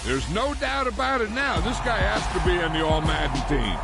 There's no doubt about it now. This guy has to be on the All-Madden team.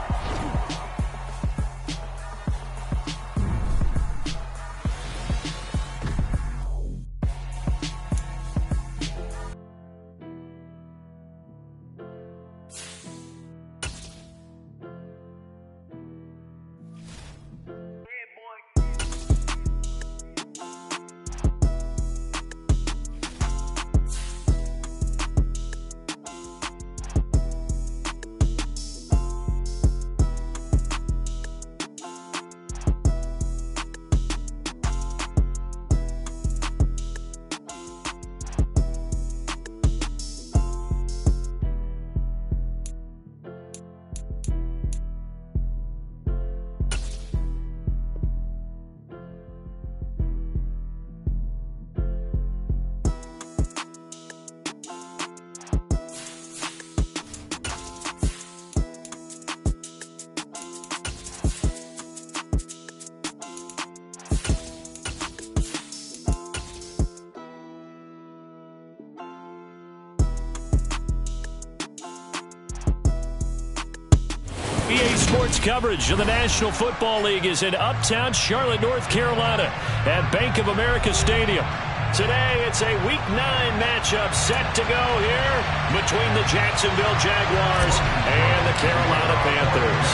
EA Sports coverage of the National Football League is in uptown Charlotte, North Carolina at Bank of America Stadium. Today, it's a Week 9 matchup set to go here between the Jacksonville Jaguars and the Carolina Panthers.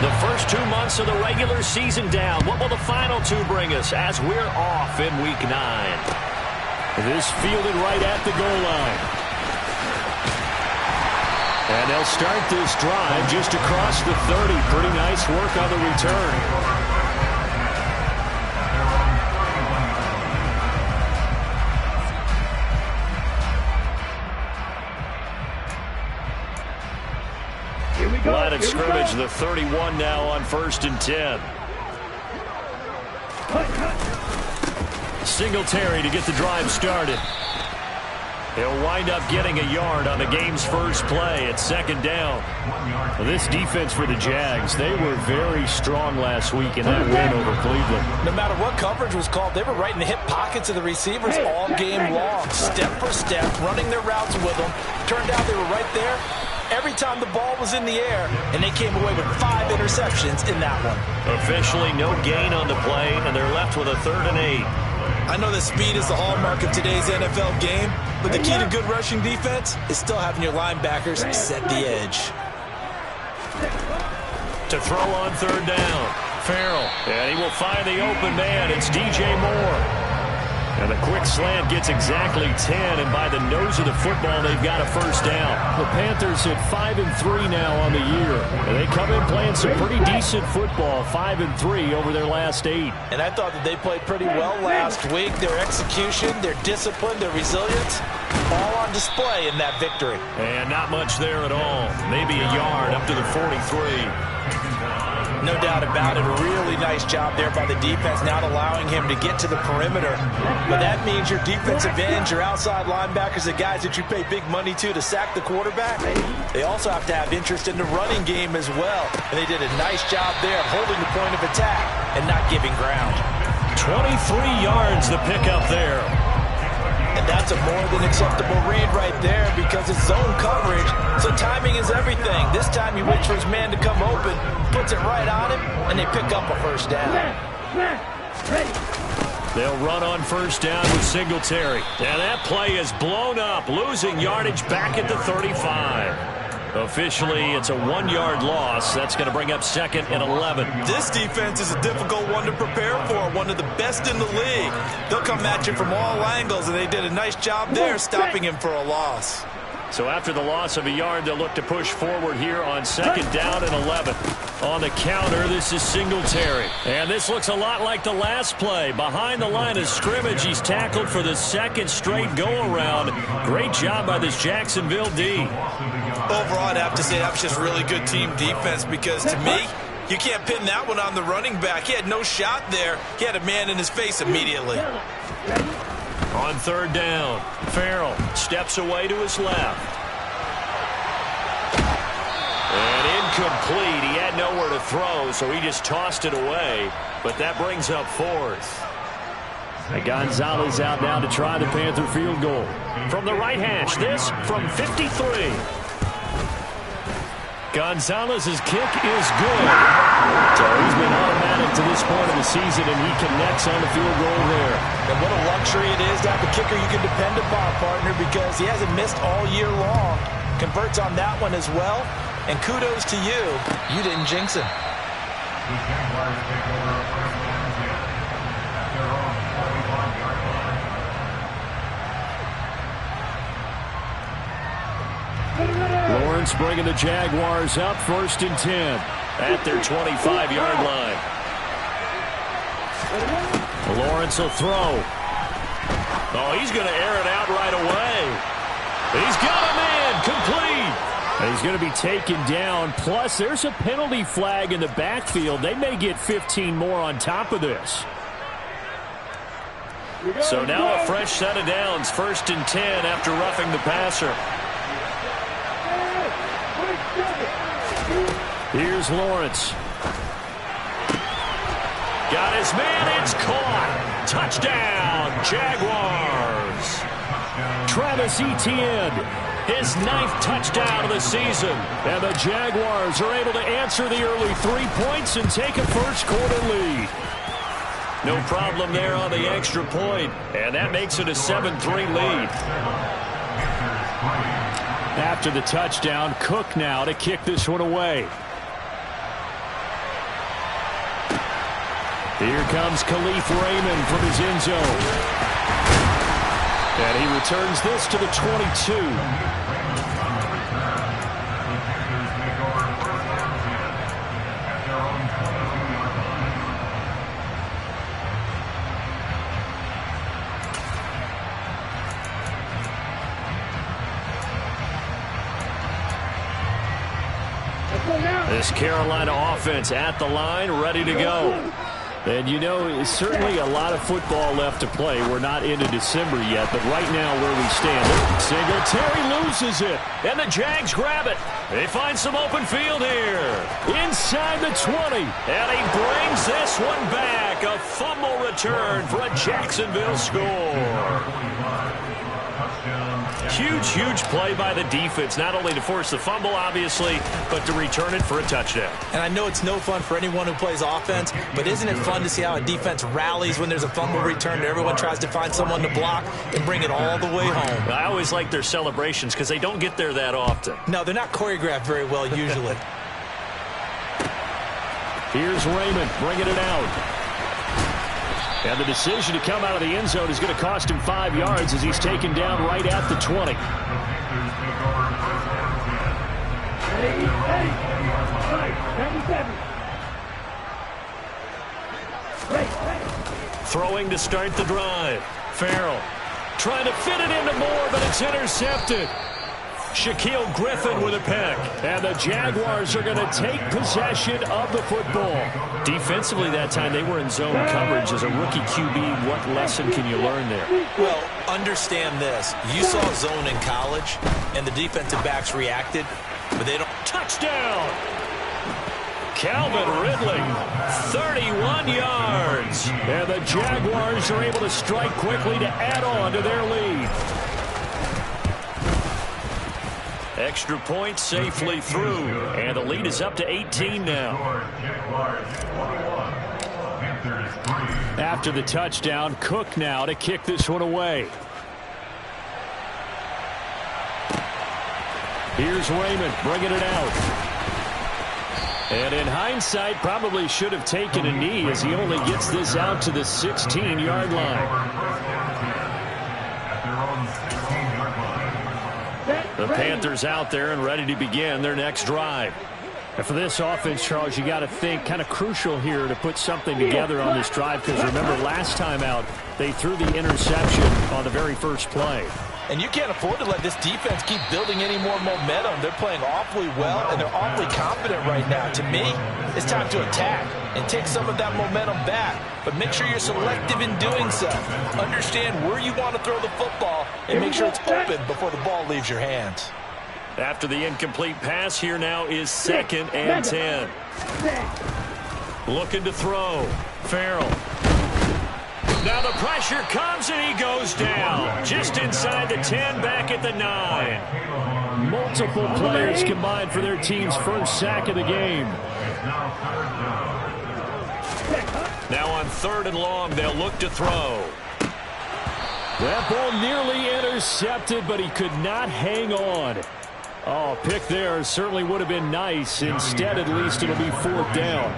The first 2 months of the regular season down. What will the final 2 bring us as we're off in Week 9? This fielded right at the goal line. And they'll start this drive just across the 30. Pretty nice work on the return. Line of scrimmage, the 31 now on 1st and 10. Singletary to get the drive started. He'll wind up getting a yard on the game's first play at 2nd down. Well, this defense for the Jags, they were very strong last week in that win over Cleveland. No matter what coverage was called, they were right in the hip pockets of the receivers all game long, step for step, running their routes with them. Turned out they were right there every time the ball was in the air, and they came away with 5 interceptions in that one. Officially no gain on the play, and they're left with a 3rd and 8. I know that speed is the hallmark of today's NFL game, but the key to good rushing defense is still having your linebackers set the edge. To throw on 3rd down, Farrell, and he will find the open man. It's DJ Moore. And the quick slant gets exactly 10, and by the nose of the football, they've got a 1st down. The Panthers hit 5-3 now on the year, and they come in playing some pretty decent football, 5-3 over their last 8. And I thought that they played pretty well last week. Their execution, their discipline, their resilience, all on display in that victory. And not much there at all. Maybe a yard up to the 43. No doubt about it. A really nice job there by the defense, not allowing him to get to the perimeter. But that means your defensive ends, your outside linebackers, the guys that you pay big money to sack the quarterback, they also have to have interest in the running game as well. And they did a nice job there of holding the point of attack and not giving ground. 23 yards the pickup there. And that's a more than acceptable read right there because it's zone coverage, so timing is everything. This time he waits for his man to come open, puts it right on him, and they pick up a 1st down. They'll run on 1st down with Singletary. And that play is blown up, losing yardage back at the 35. Officially, it's a 1-yard loss. That's going to bring up 2nd and 11. This defense is a difficult one to prepare for, one of the best in the league. They'll come at you from all angles, and they did a nice job there stopping him for a loss. So after the loss of a yard, they'll look to push forward here on 2nd down and 11. On the counter, this is Singletary. And this looks a lot like the last play. Behind the line of scrimmage, he's tackled for the 2nd straight go-around. Great job by this Jacksonville D. Overall, I'd have to say that was just really good team defense because, to me, you can't pin that one on the running back. He had no shot there. He had a man in his face immediately. On 3rd down, Farrell steps away to his left. And incomplete. He had nowhere to throw, so he just tossed it away. But that brings up 4th. And Gonzalez out now to try the Panther field goal. From the right hash, this from 53. Gonzalez's kick is good. So he's been automatic to this point of the season, and he connects on the field goal there. And what a luxury it is to have a kicker you can depend upon, partner, because he hasn't missed all year long. Converts on that one as well. And kudos to you. You didn't jinx him. Lawrence bringing the Jaguars up, 1st and 10 at their 25-yard line. Lawrence will throw. Oh, he's going to air it out right away. He's got him in, complete. And he's going to be taken down. Plus, there's a penalty flag in the backfield. They may get 15 more on top of this. So now a fresh set of downs, 1st and 10 after roughing the passer. Here's Lawrence. Got his man. It's caught. Touchdown, Jaguars. Travis Etienne, his 9th touchdown of the season. And the Jaguars are able to answer the early 3 points and take a first-quarter lead. No problem there on the extra point. And that makes it a 7-3 lead. After the touchdown, Cook now to kick this one away. Here comes Khalif Raymond from his end zone. And he returns this to the 22. This Carolina offense at the line, ready to go. And you know, certainly a lot of football left to play. We're not into December yet, but right now where we stand, Singletary loses it, and the Jags grab it. They find some open field here. Inside the 20, and he brings this one back. A fumble return for a Jacksonville score. Huge play by the defense, not only to force the fumble, obviously, but to return it for a touchdown. And I know it's no fun for anyone who plays offense, but isn't it fun to see how a defense rallies when there's a fumble return and everyone tries to find someone to block and bring it all the way home? I always like their celebrations because they don't get there that often. No, they're not choreographed very well usually. Here's Raymond bringing it out. And the decision to come out of the end zone is going to cost him 5 yards as he's taken down right at the 20. Throwing to start the drive. Farrell trying to fit it into Moore, but it's intercepted. Shaquille Griffin with a pick. And the Jaguars are going to take possession of the football. Defensively that time, they were in zone coverage. As a rookie QB, what lesson can you learn there? Well, understand this. You saw zone in college, and the defensive backs reacted, but they don't. Touchdown! Calvin Ridley, 31 yards. And the Jaguars are able to strike quickly to add on to their lead. Extra point safely through, and the lead is up to 18 now. After the touchdown, Cook now to kick this one away. Here's Raymond bringing it out. And in hindsight, probably should have taken a knee as he only gets this out to the 16-yard line. The Panthers out there and ready to begin their next drive. And for this offense, Charles, you got to think kind of crucial here to put something together on this drive, because remember last time out they threw the interception on the very first play. And you can't afford to let this defense keep building any more momentum. They're playing awfully well, and they're awfully confident right now. To me, it's time to attack and take some of that momentum back. But make sure you're selective in doing so. Understand where you want to throw the football and make sure it's open before the ball leaves your hands. After the incomplete pass, here now is 2nd and 10. Looking to throw. Farrell. Now the pressure comes and he goes down. Just inside the 10, back at the 9. Multiple players combined for their team's first sack of the game. Now on 3rd and long, they'll look to throw. That ball nearly intercepted, but he could not hang on. Oh, pick there certainly would have been nice. Instead, at least it'll be 4th down.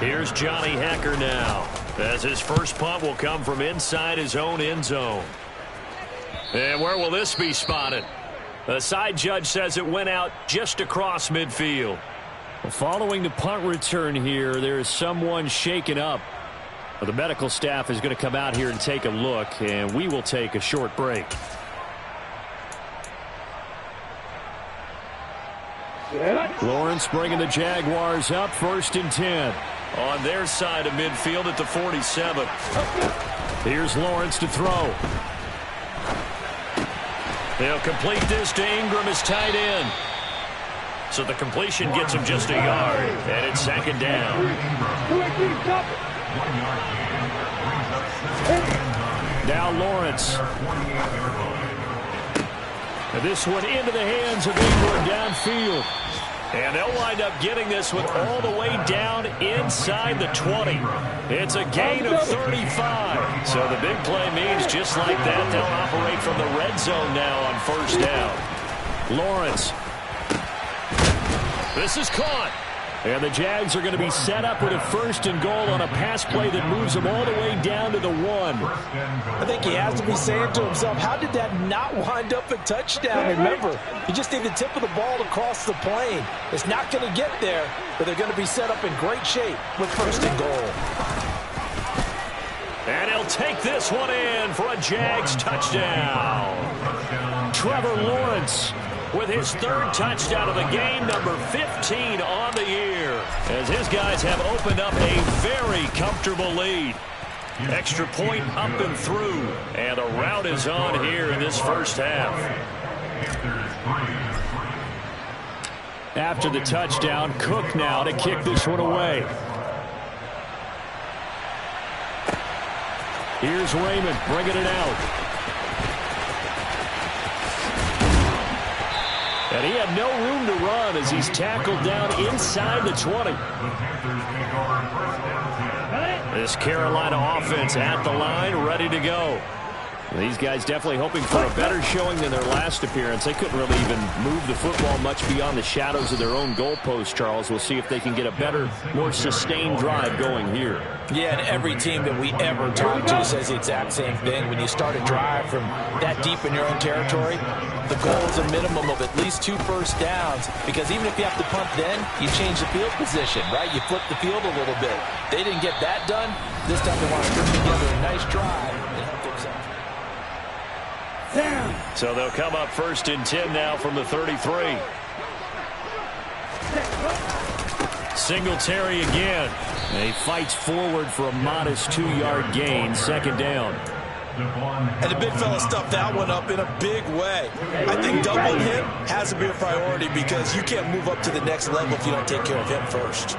Here's Johnny Hecker now, as his first punt will come from inside his own end zone. And where will this be spotted? The side judge says it went out just across midfield. Following the punt return here, there is someone shaken up. The medical staff is going to come out here and take a look, and we will take a short break. Lawrence bringing the Jaguars up, 1st and 10. On their side of midfield at the 47. Here's Lawrence to throw. They'll complete this to Ingram as tight end. So the completion gets him just a yard, and it's 2nd down. Now Lawrence. And this one into the hands of Ingram downfield. And they'll wind up getting this one all the way down inside the 20. It's a gain of 35. So the big play means just like that, they'll operate from the red zone now on 1st down. Lawrence. This is caught. And the Jags are going to be set up with a 1st and goal on a pass play that moves them all the way down to the 1. I think he has to be saying to himself, how did that not wind up a touchdown? Remember, you just need the tip of the ball to cross the plane. It's not going to get there, but they're going to be set up in great shape with 1st and goal. And he'll take this one in for a Jags touchdown. Trevor Lawrence with his 3rd touchdown of the game, number 15 on the year, as his guys have opened up a very comfortable lead. Extra point up and through, and the route is on here in this first half. After the touchdown, Cook now to kick this one away. Here's Raymond bringing it out. And he had no room to run as he's tackled down inside the 20. This Carolina offense at the line, ready to go. These guys definitely hoping for a better showing than their last appearance. They couldn't really even move the football much beyond the shadows of their own goalpost, Charles. We'll see if they can get a better, more sustained drive going here. Yeah, and every team that we ever talk to says the exact same thing. When you start a drive from that deep in your own territory, the goal is a minimum of at least 2 first downs, because even if you have to punt then, you change the field position, right? You flip the field a little bit. They didn't get that done. This time they want to put together a nice drive and help themselves. So they'll come up 1st and 10 now from the 33. Singletary again. And he fights forward for a modest 2-yard gain, 2nd down. And the big fella stuffed that one up in a big way. I think doubling him has to be a priority, because you can't move up to the next level if you don't take care of him first.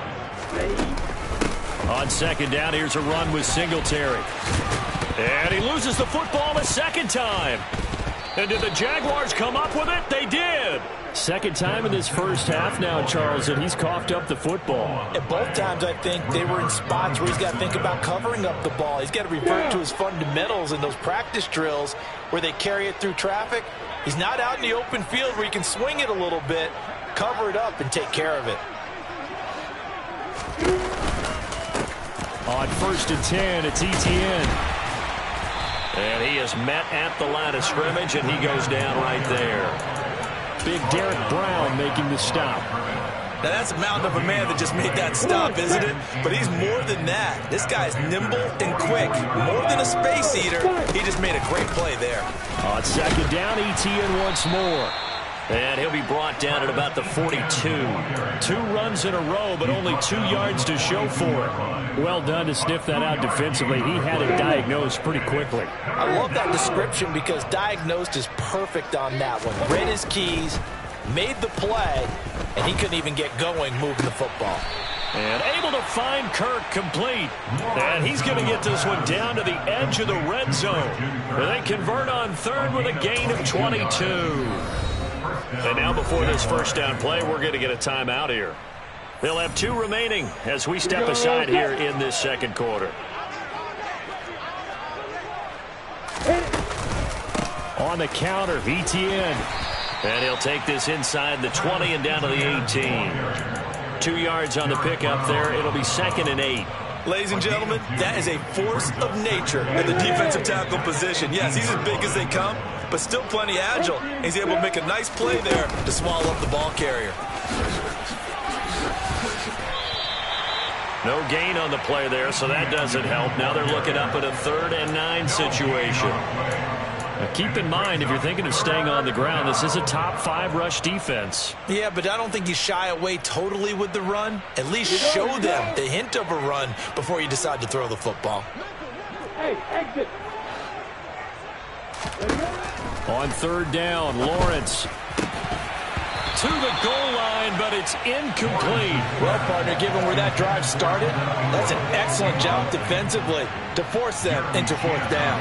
On 2nd down, here's a run with Singletary. And he loses the football a 2nd time. And did the Jaguars come up with it? They did. 2nd time in this first half now, Charles, that he's coughed up the football. And both times, I think, they were in spots where he's got to think about covering up the ball. He's got to revert to his fundamentals in those practice drills where they carry it through traffic. He's not out in the open field where he can swing it a little bit, cover it up, and take care of it. On 1st and 10, it's Etienne. And he is met at the line of scrimmage, and he goes down right there. Big Derek Brown making the stop. Now that's a mountain of a man that just made that stop, isn't it? But he's more than that. This guy's nimble and quick. More than a space eater. He just made a great play there. On 2nd down, Etienne once more. And he'll be brought down at about the 42. 2 runs in a row, but only 2 yards to show for it. Well done to sniff that out defensively. He had it diagnosed pretty quickly. I love that description, because diagnosed is perfect on that one. Read his keys, made the play, and he couldn't even get going moving the football. And able to find Kirk complete. And he's going to get this one down to the edge of the red zone. Where they convert on third with a gain of 22. And now before this first down play, we're going to get a timeout here. They'll have 2 remaining as we step aside here in this second quarter. On the counter, ETN. And he'll take this inside the 20 and down to the 18. 2 yards on the pickup there. It'll be 2nd and 8. Ladies and gentlemen, that is a force of nature in the defensive tackle position. Yes, he's as big as they come, but still plenty agile. He's able to make a nice play there to swallow up the ball carrier. No gain on the play there, so that doesn't help. Now they're looking up at a 3rd and 9 situation. Now keep in mind, if you're thinking of staying on the ground, this is a top 5 rush defense. Yeah, but I don't think you shy away totally with the run. At least show them the hint of a run before you decide to throw the football. Hey, exit. On 3rd down, Lawrence to the goal line, but it's incomplete. Well, partner, given where that drive started, that's an excellent job defensively to force them into 4th down.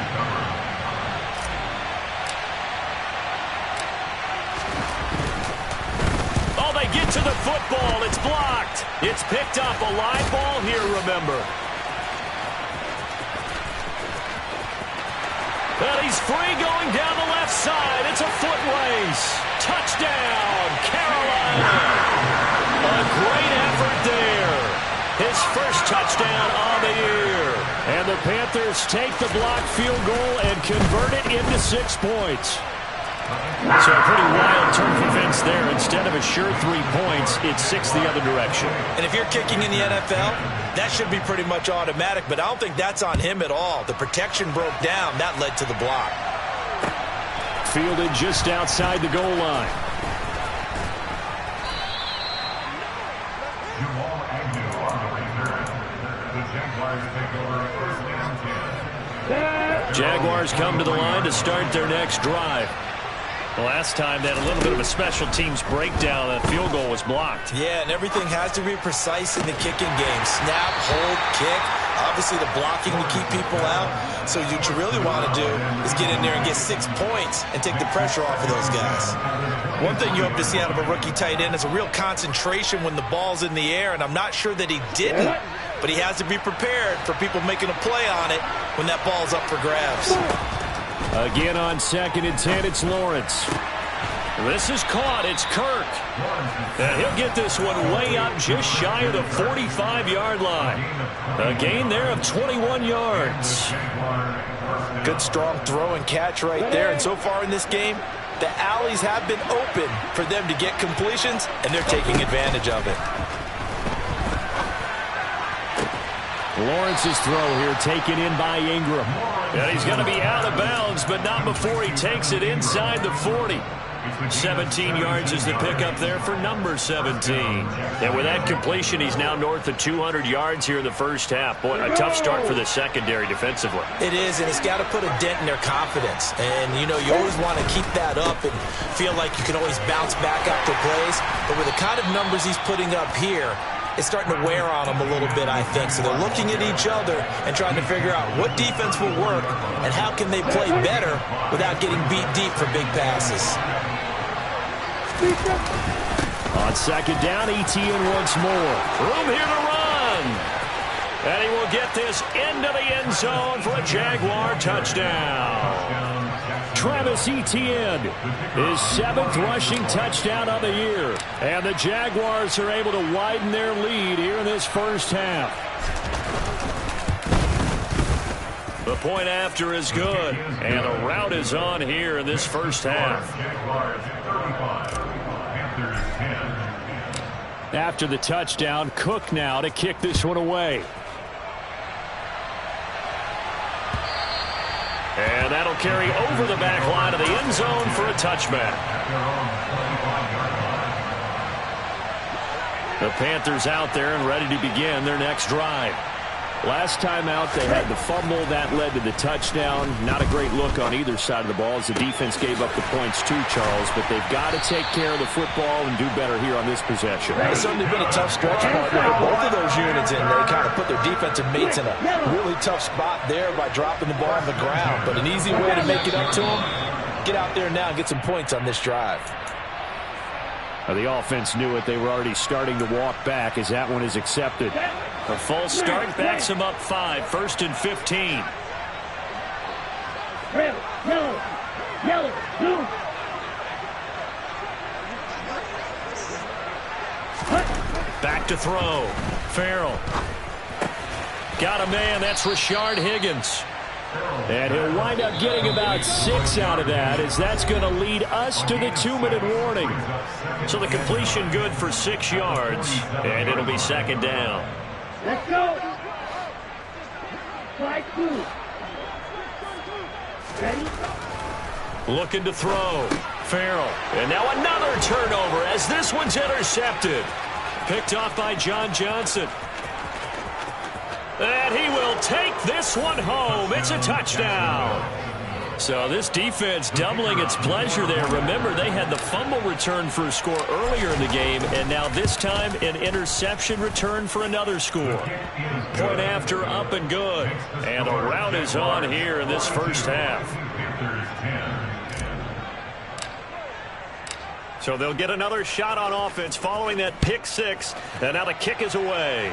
Get to the football. It's blocked. It's picked up. A live ball here, remember. And he's free going down the left side. It's a foot race. Touchdown, Carolina. A great effort there. His first touchdown on the year. And the Panthers take the blocked field goal and convert it into 6 points. So a pretty wild turn of events there. Instead of a sure 3 points, it's 6 the other direction. And if you're kicking in the NFL, that should be pretty much automatic, but I don't think that's on him at all. The protection broke down. That led to the block. Fielded just outside the goal line. Jaguars come to the line to start their next drive. The last time they had a little bit of a special teams breakdown. That field goal was blocked. Yeah, and everything has to be precise in the kicking game. Snap, hold, kick. Obviously, the blocking to keep people out. So what you really want to do is get in there and get 6 points and take the pressure off of those guys. One thing you hope to see out of a rookie tight end is a real concentration when the ball's in the air, and I'm not sure that he didn't. But he has to be prepared for people making a play on it when that ball's up for grabs. Again on 2nd and 10, it's Lawrence. This is caught. It's Kirk. And he'll get this one way up just shy of the 45-yard line. A gain there of 21 yards. Good strong throw and catch right there. And so far in this game, the alleys have been open for them to get completions, and they're taking advantage of it. Lawrence's throw here taken in by Ingram. And he's going to be out of bounds, but not before he takes it inside the 40. 17 yards is the pickup there for number 17. And with that completion, he's now north of 200 yards here in the first half. Boy, a tough start for the secondary defensively. It is, and it's got to put a dent in their confidence. And, you know, you always want to keep that up and feel like you can always bounce back after plays. But with the kind of numbers he's putting up here, it's starting to wear on them a little bit, I think. So they're looking at each other and trying to figure out what defense will work and how can they play better without getting beat deep for big passes. On 2nd down, ETN once more. Room here to run. And he will get this into the end zone for a Jaguar touchdown. Travis Etienne, his 7th rushing touchdown of the year. And the Jaguars are able to widen their lead here in this first half. The point after is good. And the route is on here in this first half. After the touchdown, Cook now to kick this one away. And that'll carry over the back line of the end zone for a touchback. The Panthers out there and ready to begin their next drive. Last time out, they had the fumble. That led to the touchdown. Not a great look on either side of the ball as the defense gave up the points too, Charles. But they've got to take care of the football and do better here on this possession. It's certainly been a tough stretch, partner. Both of those units in, they kind of put their defensive mates in a really tough spot there by dropping the ball on the ground. But an easy way to make it up to them, get out there now and get some points on this drive. The offense knew it. They were already starting to walk back as that one is accepted. A false start backs him up 5. 1st and 15. Red, yellow, blue. Back to throw. Farrell. Got a man. That's Rashard Higgins. And he'll wind up getting about 6 out of that, as that's going to lead us to the 2-minute warning. So the completion good for 6 yards, and it'll be 2nd down. Let's go. Slide 2. Ready? Looking to throw. Farrell. And now another turnover as this one's intercepted. Picked off by John Johnson. And he will take this one home. It's a touchdown. So this defense doubling its pleasure there. Remember, they had the fumble return for a score earlier in the game, and now this time an interception return for another score. Point after, up and good. And the rout is on here in this first half. So they'll get another shot on offense following that pick 6, and now the kick is away.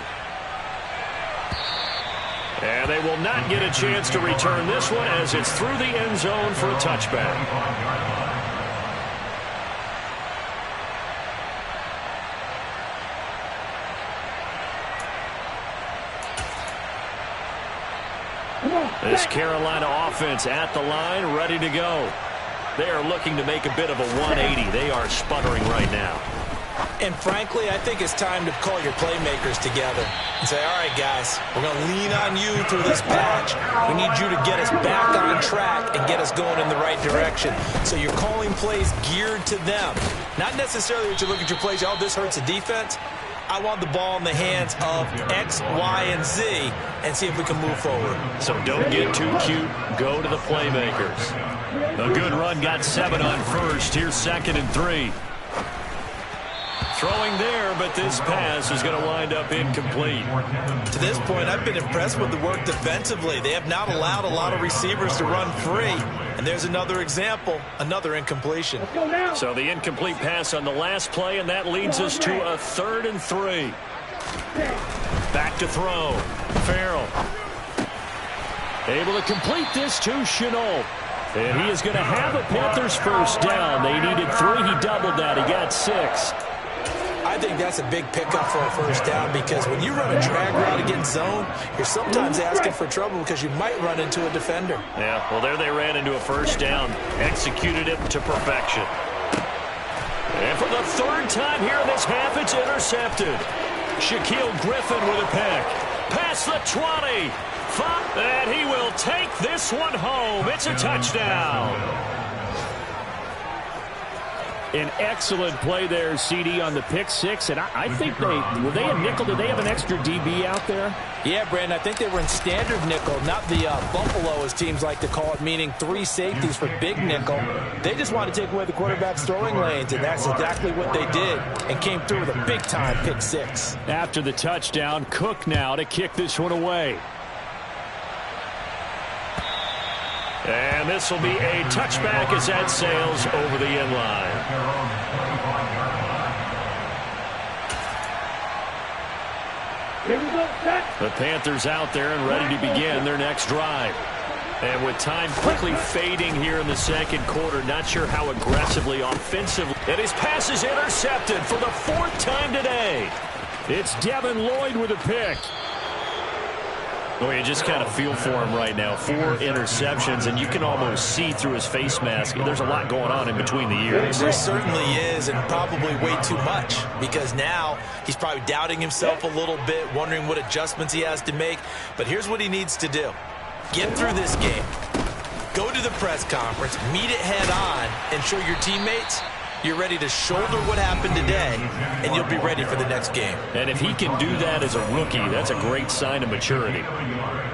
And they will not get a chance to return this one as it's through the end zone for a touchback. This Carolina offense at the line, ready to go. They are looking to make a bit of a 180. They are sputtering right now. And frankly, I think it's time to call your playmakers together and say, all right, guys, we're going to lean on you through this patch. We need you to get us back on track and get us going in the right direction. So you're calling plays geared to them. Not necessarily that you look at your plays, oh, this hurts the defense. I want the ball in the hands of X, Y, and Z and see if we can move forward. So don't get too cute. Go to the playmakers. A good run, got 7 on first. Here's 2nd and 3. Throwing there, but this pass is going to wind up incomplete. To this point, I've been impressed with the work defensively. They have not allowed a lot of receivers to run free. And there's another example, another incompletion. So the incomplete pass on the last play, and that leads us to a 3rd and 3. Back to throw. Farrell. Able to complete this to Chenault. And he is going to have a Panthers first down. They needed 3. He doubled that. He got 6. I think that's a big pickup for a first down because when you run a drag route against zone, you're sometimes asking for trouble because you might run into a defender. Yeah, well, there they ran into a first down, executed it to perfection. And for the 3rd time here in this half, it's intercepted. Shaquille Griffin with a pick. Past the 20. And he will take this one home. It's a touchdown. An excellent play there, CD, on the pick 6. And I think were they a nickel? Did they have an extra DB out there? Yeah, Brandon, I think they were in standard nickel, not the Buffalo, as teams like to call it, meaning 3 safeties for big nickel. They just wanted to take away the quarterback's throwing lanes, and that's exactly what they did, and came through with a big-time pick 6. After the touchdown, Cook now to kick this one away. And this will be a touchback as that sails over the end line. Here we go, set. The Panthers out there and ready to begin their next drive. And with time quickly fading here in the 2nd quarter, not sure how aggressively, offensively. And his pass is intercepted for the 4th time today. It's Devin Lloyd with a pick. Boy, you just kind of feel for him right now. 4 interceptions, and you can almost see through his face mask. There's a lot going on in between the ears. There certainly is, and probably way too much, because now he's probably doubting himself a little bit, wondering what adjustments he has to make. But here's what he needs to do. Get through this game. Go to the press conference, meet it head on, and show your teammates You're ready to shoulder what happened today, and you'll be ready for the next game. And if he can do that as a rookie, that's a great sign of maturity.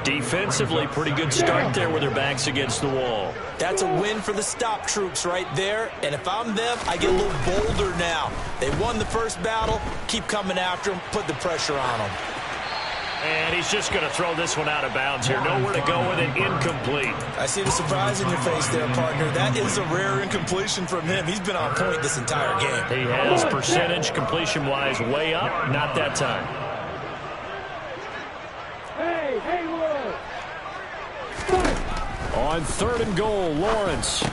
Defensively, pretty good start there with their backs against the wall. That's a win for the stop troops right there. And if I'm them, I get a little bolder now. They won the first battle. Keep coming after them. Put the pressure on them. And he's just going to throw this one out of bounds here. Nowhere to go with it. Incomplete. I see the surprise in your face there, partner. That is a rare incompletion from him. He's been on point this entire game. He has percentage completion-wise way up. Not that time. Hey, Haywood! On 3rd and goal, Lawrence.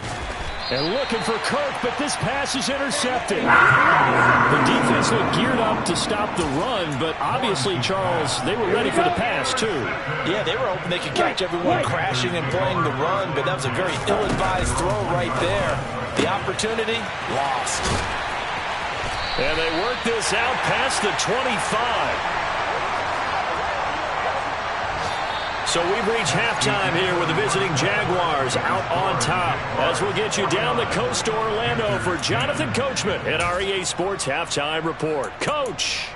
And looking for Kirk, but this pass is intercepted. The defense looked geared up to stop the run, but obviously, Charles, they were ready for the pass, too. Yeah, they were hoping they could catch everyone crashing and playing the run, but that was a very ill-advised throw right there. The opportunity, lost. And they work this out past the 25. So we've reached halftime here with the visiting Jaguars out on top. As we'll get you down the coast to Orlando for Jonathan Coachman at our EA Sports Halftime Report. Coach.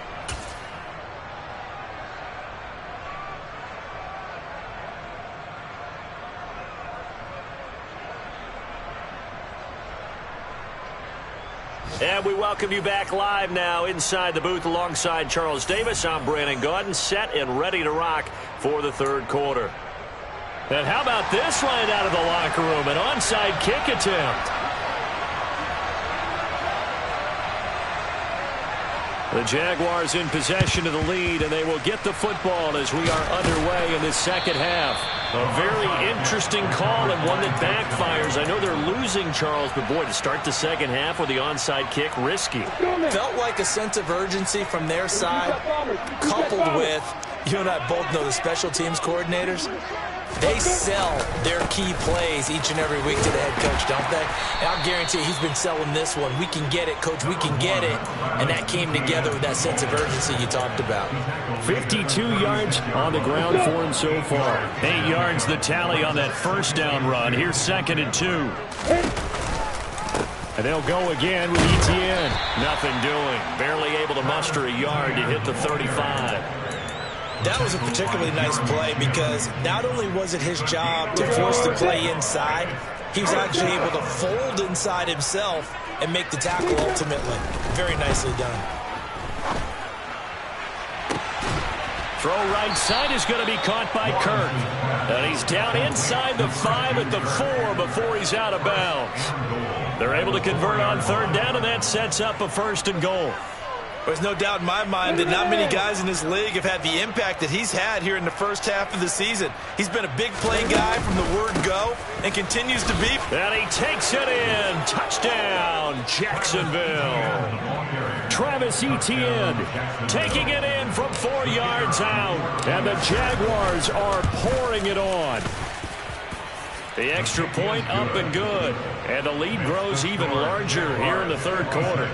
And we welcome you back live now inside the booth alongside Charles Davis. I'm Brandon Gaudin, set and ready to rock for the third quarter. And how about this right out of the locker room? An onside kick attempt. The Jaguars in possession of the lead, and they will get the football as we are underway in this second half. A very interesting call and one that backfires. I know they're losing, Charles, but boy, to start the second half with the onside kick, risky. Felt like a sense of urgency from their side, coupled with, you and I both know the special teams coordinators. They sell their key plays each and every week to the head coach, don't they? And I'll guarantee he's been selling this one. We can get it, coach. We can get it. And that came together with that sense of urgency you talked about. 52 yards on the ground for him so far. 8 yards the tally on that first down run. Here's 2nd and 2. And they'll go again with Etienne. Nothing doing. Barely able to muster a yard to hit the 35. That was a particularly nice play because not only was it his job to force the play inside, he was actually able to fold inside himself and make the tackle ultimately. Very nicely done. Throw right side is going to be caught by Kirk. And he's down inside the 5 at the 4 before he's out of bounds. They're able to convert on 3rd down, and that sets up a 1st and goal. There's no doubt in my mind that not many guys in this league have had the impact that he's had here in the first half of the season. He's been a big play guy from the word go and continues to be. And he takes it in. Touchdown, Jacksonville. Travis Etienne taking it in from 4 yards out. And the Jaguars are pouring it on. The extra point up and good. And the lead grows even larger here in the third quarter.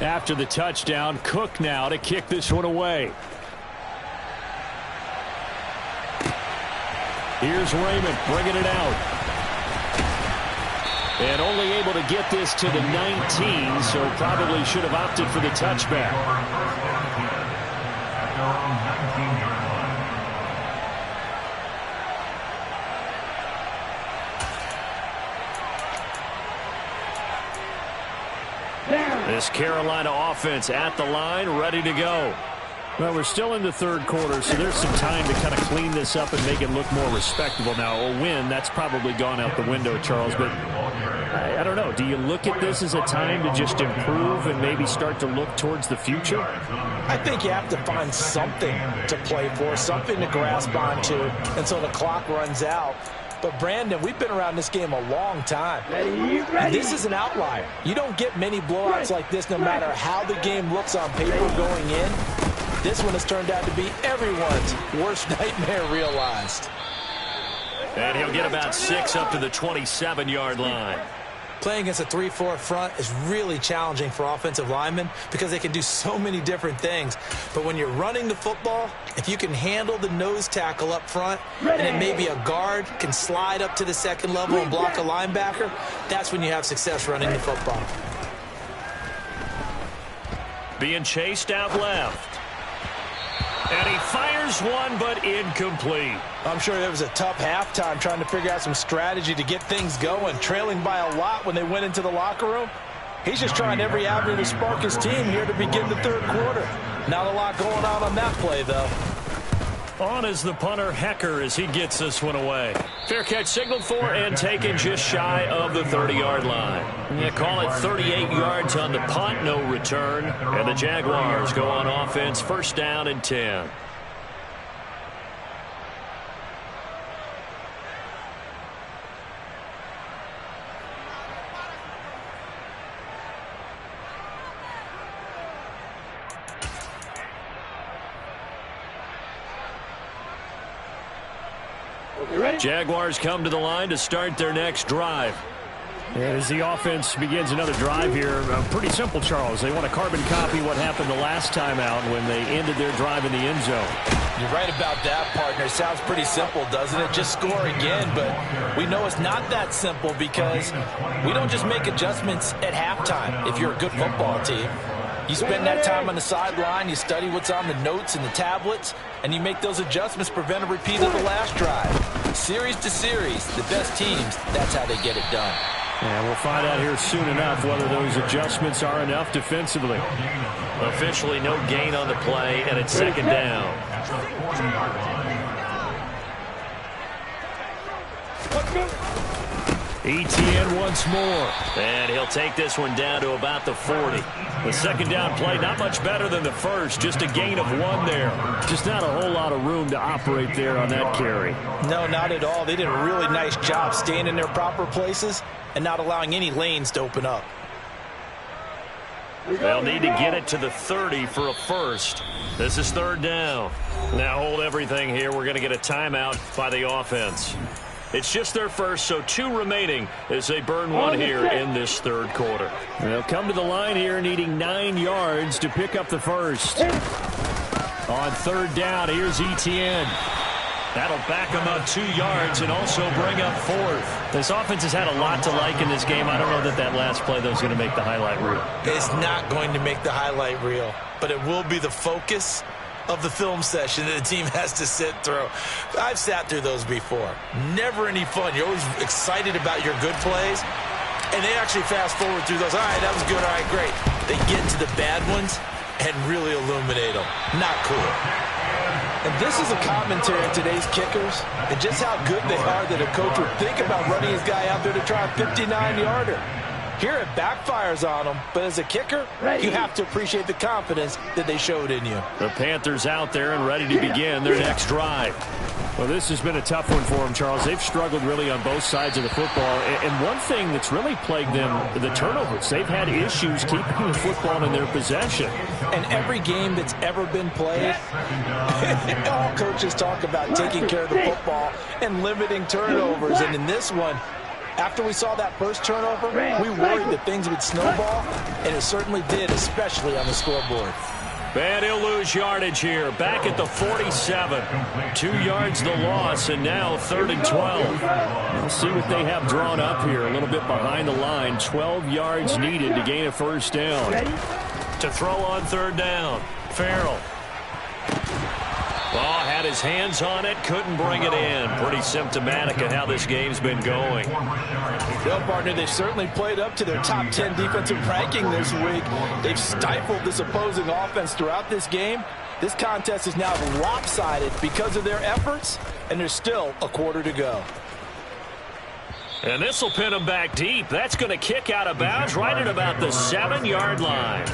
After the touchdown, Cook now to kick this one away. Here's Raymond bringing it out. And only able to get this to the 19, so probably should have opted for the touchback. This Carolina offense at the line, ready to go. Well, we're still in the third quarter, so there's some time to kind of clean this up and make it look more respectable. Now, a win, that's probably gone out the window, Charles, but I don't know. Do you look at this as a time to just improve and maybe start to look towards the future? I think you have to find something to play for, something to grasp onto until the clock runs out. But, Brandon, we've been around this game a long time. Ready. This is an outlier. You don't get many blowouts like this no matter how the game looks on paper going in. This one has turned out to be everyone's worst nightmare realized. And he'll get about 6 up to the 27-yard line. Playing against a 3-4 front is really challenging for offensive linemen because they can do so many different things. But when you're running the football, if you can handle the nose tackle up front, and then maybe a guard can slide up to the second level and block a linebacker, that's when you have success running the football. Being chased out left. And he fires one, but incomplete. I'm sure there was a tough halftime trying to figure out some strategy to get things going, trailing by a lot when they went into the locker room. He's just trying every avenue to spark his team here to begin the third quarter. Not a lot going on that play, though. On is the punter, Hecker, as he gets this one away. Fair catch signaled for and taken just shy of the 30-yard line. You call it 38 yards on the punt, no return. And the Jaguars go on offense, first down and 10. Jaguars come to the line to start their next drive. And as the offense begins another drive here, pretty simple, Charles. They want to carbon copy what happened the last time out when they ended their drive in the end zone. You're right about that, partner. Sounds pretty simple, doesn't it? Just score again, but we know it's not that simple because we don't just make adjustments at halftime if you're a good football team. You spend that time on the sideline, you study what's on the notes and the tablets, and you make those adjustments, prevent a repeat of the last drive. Series to series, the best teams, that's how they get it done. And we'll find out here soon enough whether those adjustments are enough defensively. Officially no gain on the play, and it's second down. ETN once more. And he'll take this one down to about the 40. The second down play, not much better than the first. Just a gain of 1 there. Just not a whole lot of room to operate there on that carry. No, not at all. They did a really nice job staying in their proper places and not allowing any lanes to open up. They'll need to get it to the 30 for a first. This is third down. Now hold everything here. We're going to get a timeout by the offense. It's just their first, so 2 remaining as they burn 1 here in this third quarter. They'll come to the line here needing 9 yards to pick up the first. On third down, here's ETN. That'll back them up 2 yards and also bring up 4th. This offense has had a lot to like in this game. I don't know that last play, though, is going to make the highlight reel. It's not going to make the highlight reel, but it will be the focus of the film session that the team has to sit through. I've sat through those before. Never any fun. You're always excited about your good plays, and they actually fast forward through those. All right, that was good. All right, great. They get to the bad ones and really illuminate them. Not cool. And this is a commentary on today's kickers and just how good they are that a coach would think about running his guy out there to try a 59-yarder. Here it backfires on them, but as a kicker, you have to appreciate the confidence that they showed in you. The Panthers out there and ready to begin their next drive. Well, this has been a tough one for them, Charles. They've struggled really on both sides of the football. And one thing that's really plagued them, the turnovers. They've had issues keeping the football in their possession. And every game that's ever been played, all coaches talk about taking care of the football and limiting turnovers. And in this one, after we saw that first turnover, we worried that things would snowball, and it certainly did, especially on the scoreboard. And he'll lose yardage here. Back at the 47. 2 yards the loss, and now 3rd and 12. We'll see what they have drawn up here. A little bit behind the line. 12 yards needed to gain a first down. To throw on third down. Farrell. Well, had his hands on it, couldn't bring it in. Pretty symptomatic of how this game's been going. Well, partner, they've certainly played up to their top 10 defensive ranking this week. They've stifled this opposing offense throughout this game. This contest is now lopsided because of their efforts, and there's still a quarter to go. And this will pin them back deep. That's going to kick out of bounds right at about the 7-yard line.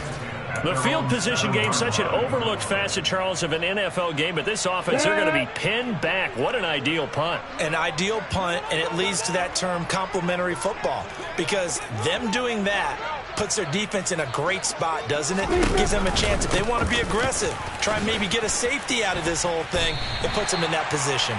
The field position game, such an overlooked facet, Charles, of an NFL game, but this offense, they're going to be pinned back. What an ideal punt. An ideal punt, and it leads to that term complementary football, because them doing that puts their defense in a great spot, doesn't it? Gives them a chance. If they want to be aggressive, try and maybe get a safety out of this whole thing, it puts them in that position.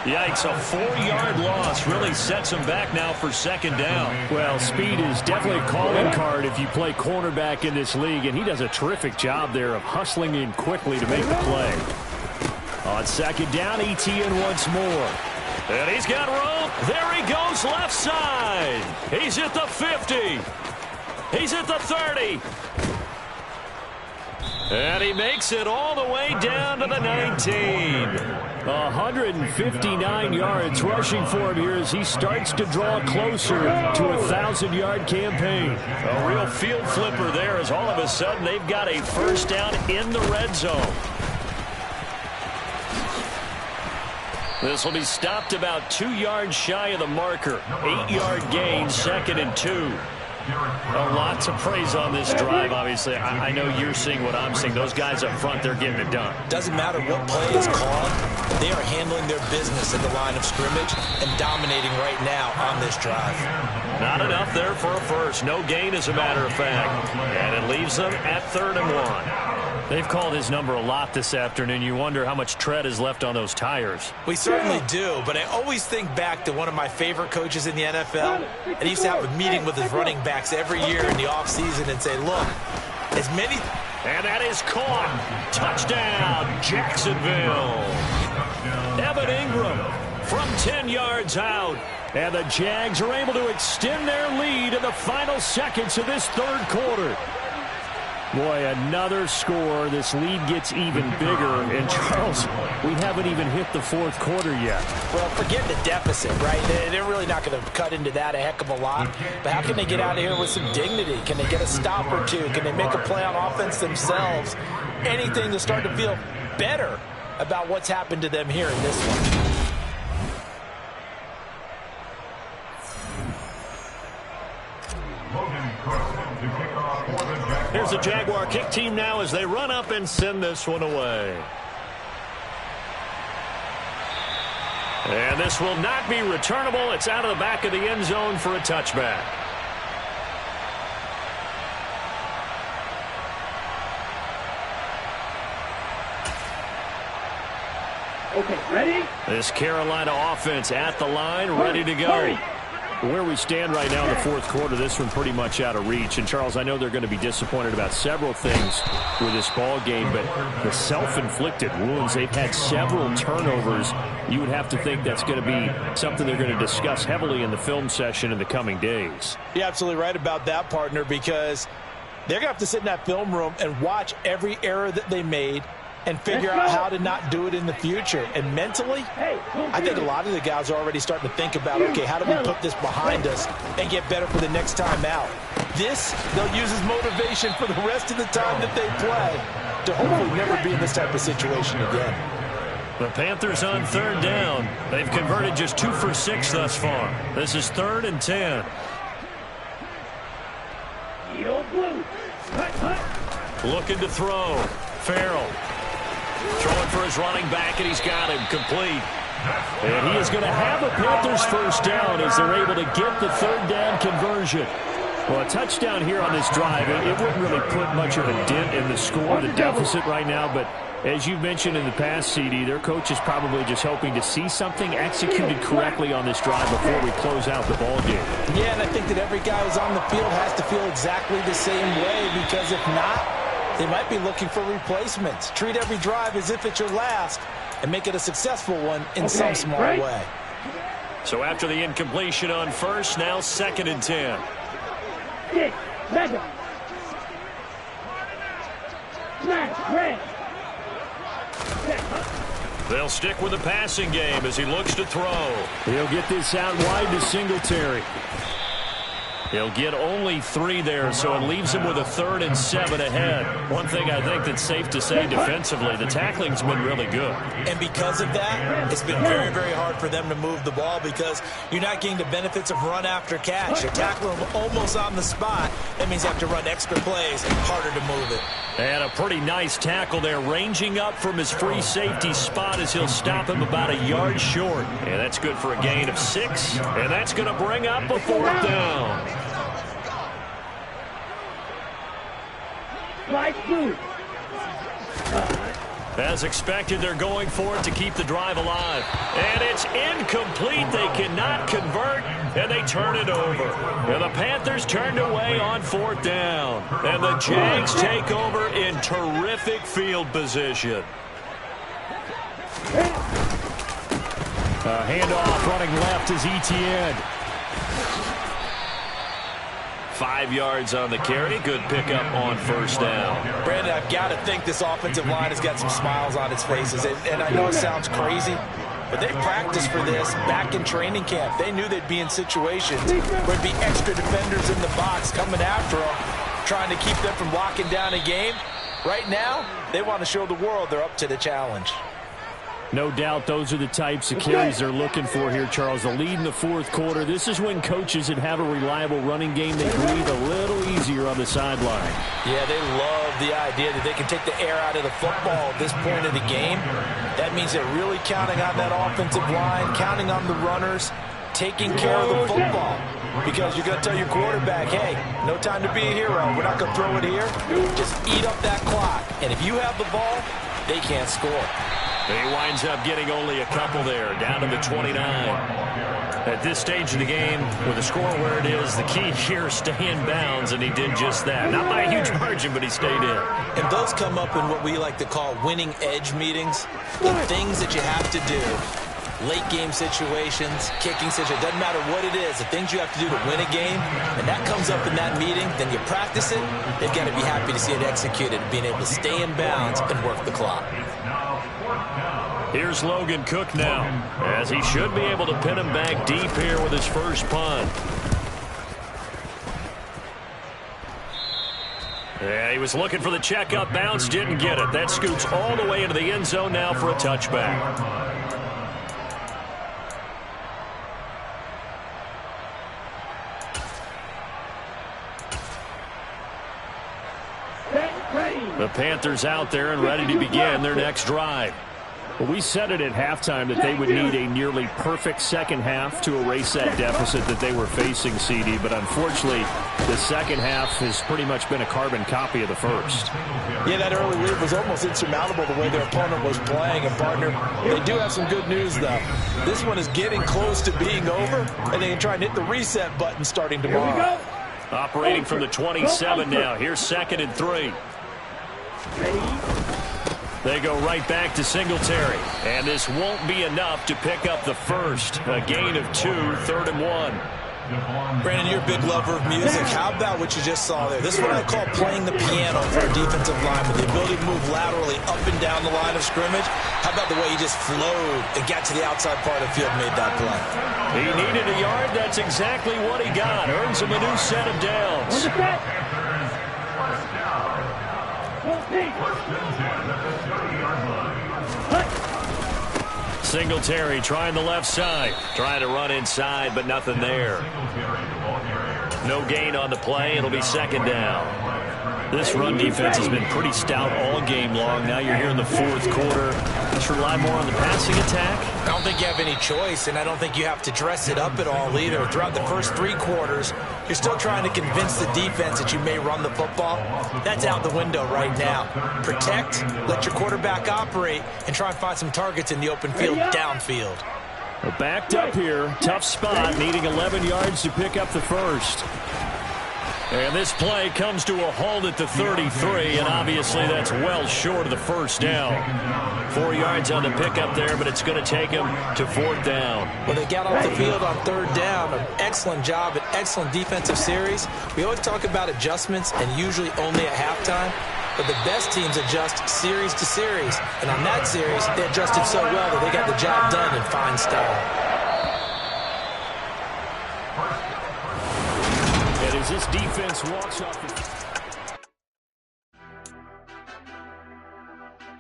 Yikes, a 4-yard loss really sets him back now for second down. Well, speed is definitely a calling card if you play cornerback in this league, and he does a terrific job there of hustling in quickly to make the play. On second down, ETN once more. And he's got room. There he goes left side. He's at the 50. He's at the 30. And he makes it all the way down to the 19. 159 yards rushing for him here as he starts to draw closer to a 1,000-yard campaign. A real field flipper there as all of a sudden they've got a first down in the red zone. This will be stopped about 2 yards shy of the marker. 8-yard gain, 2nd and 2. A lot to praise on this drive, obviously. I know you're seeing what I'm seeing. Those guys up front, they're getting it done. Doesn't matter what play is called. They are handling their business at the line of scrimmage and dominating right now on this drive. Not enough there for a first. No gain, as a matter of fact. And it leaves them at 3rd and 1. They've called his number a lot this afternoon. You wonder how much tread is left on those tires. We certainly do, but I always think back to one of my favorite coaches in the NFL. And he used to have a meeting with his running backs every year in the offseason and say, look, as many... And that is caught. Touchdown, Jacksonville. Evan Ingram from 10 yards out. And the Jags are able to extend their lead in the final seconds of this 3rd quarter. Boy, another score. This lead gets even bigger. And, Charles, we haven't even hit the 4th quarter yet. Well, forget the deficit, right? They're really not going to cut into that a heck of a lot. But how can they get out of here with some dignity? Can they get a stop or two? Can they make a play on offense themselves? Anything to start to feel better about what's happened to them here in this one. Here's the Jaguar kick team now as they run up and send this one away. And this will not be returnable. It's out of the back of the end zone for a touchback. Okay, ready? This Carolina offense at the line, ready to go. Where we stand right now in the 4th quarter, this one pretty much out of reach. And, Charles, I know they're going to be disappointed about several things with this ball game, but the self-inflicted wounds, they've had several turnovers. You would have to think that's going to be something they're going to discuss heavily in the film session in the coming days. You're absolutely right about that, partner, because they're going to have to sit in that film room and watch every error that they made and figure out how to not do it in the future. And mentally, I think a lot of the guys are already starting to think about, okay, how do we put this behind us and get better for the next time out? This, they'll use as motivation for the rest of the time that they play to hopefully never be in this type of situation again. The Panthers on 3rd down. They've converted just 2 for 6 thus far. This is 3rd and 10. Looking to throw. Farrell. Throwing for his running back, and he's got him complete. And he is going to have a Panthers first down as they're able to get the 3rd down conversion. Well, a touchdown here on this drive, it wouldn't really put much of a dent in the score, the deficit right now, but as you've mentioned in the past, CD, their coach is probably just hoping to see something executed correctly on this drive before we close out the ball game. Yeah, and I think that every guy who's on the field has to feel exactly the same way, because if not, they might be looking for replacements. Treat every drive as if it's your last and make it a successful one in some small way. So after the incompletion on first, now 2nd and 10. 6, 7. Smash, red. They'll stick with the passing game as he looks to throw. He'll get this out wide to Singletary. He'll get only 3 there, so it leaves him with a 3rd and 7 ahead. One thing I think that's safe to say defensively, the tackling's been really good. And because of that, it's been very, very hard for them to move the ball because you're not getting the benefits of run after catch. You're tackling them almost on the spot. That means you have to run extra plays, harder to move it. And a pretty nice tackle there, ranging up from his free safety spot as he'll stop him about a yard short. And that's good for a gain of 6. And that's going to bring up a 4th down. Light blue. As expected, they're going for it to keep the drive alive. And it's incomplete. They cannot convert, and they turn it over. And the Panthers turned away on 4th down. And the Jags take over in terrific field position. Handoff running left is Etienne. 5 yards on the carry. Good pickup on 1st down. Brandon, I've got to think this offensive line has got some smiles on its faces. And I know it sounds crazy, but they practiced for this back in training camp. They knew they'd be in situations where there'd be extra defenders in the box coming after them, trying to keep them from locking down a game. Right now, they want to show the world they're up to the challenge. No doubt those are the types of carries they're looking for here, Charles. The lead in the 4th quarter. This is when coaches that have a reliable running game, they breathe a little easier on the sideline. Yeah, they love the idea that they can take the air out of the football at this point of the game. That means they're really counting on that offensive line, counting on the runners, taking care of the football. Because you're going to tell your quarterback, hey, no time to be a hero. We're not going to throw it here. Just eat up that clock. And if you have the ball, they can't score. He winds up getting only a couple there, down to the 29. At this stage of the game, with the score where it is, the key here is stay in bounds, and he did just that. Not by a huge margin, but he stayed in. And those come up in what we like to call winning edge meetings. The things that you have to do, late game situations, kicking situations, doesn't matter what it is, the things you have to do to win a game, and that comes up in that meeting, then you practice it, they've got to be happy to see it executed, being able to stay in bounds and work the clock. Here's Logan Cook now, as he should be able to pin him back deep here with his first punt. Yeah, he was looking for the checkup bounce, didn't get it. That scoots all the way into the end zone now for a touchback. The Panthers out there and ready to begin their next drive. Well, we said it at halftime that they would need a nearly perfect second half to erase that deficit that they were facing, CD. But unfortunately, the second half has pretty much been a carbon copy of the first. Yeah, that early lead was almost insurmountable the way their opponent was playing. And, partner, they do have some good news, though. This one is getting close to being over, and they can try and hit the reset button starting tomorrow. Operating from the 27 now. Here's 2nd and 3. They go right back to Singletary. And this won't be enough to pick up the first. A gain of 2, 3rd and 1. Brandon, you're a big lover of music. How about what you just saw there? This is what I call playing the piano for a defensive lineman. The ability to move laterally up and down the line of scrimmage. How about the way he just flowed and got to the outside part of the field and made that play? He needed a yard. That's exactly what he got. Earns him a new set of downs. Singletary trying the left side. Trying to run inside, but nothing there. No gain on the play. It'll be 2nd down. This run defense has been pretty stout all game long. Now you're here in the 4th quarter. Just rely more on the passing attack. I don't think you have any choice, and I don't think you have to dress it up at all either. Throughout the first 3 quarters, you're still trying to convince the defense that you may run the football. That's out the window right now. Protect, let your quarterback operate, and try and find some targets in the open field downfield. Well, backed up here. Tough spot, needing 11 yards to pick up the first. And this play comes to a halt at the 33, and obviously that's well short of the first down. 4 yards on the pickup there, but it's going to take him to 4th down. Well, they got off the field on 3rd down. An excellent job, an excellent defensive series. We always talk about adjustments, and usually only at halftime. But the best teams adjust series to series. And on that series, they adjusted so well that they got the job done in fine style. And as this defense walks off the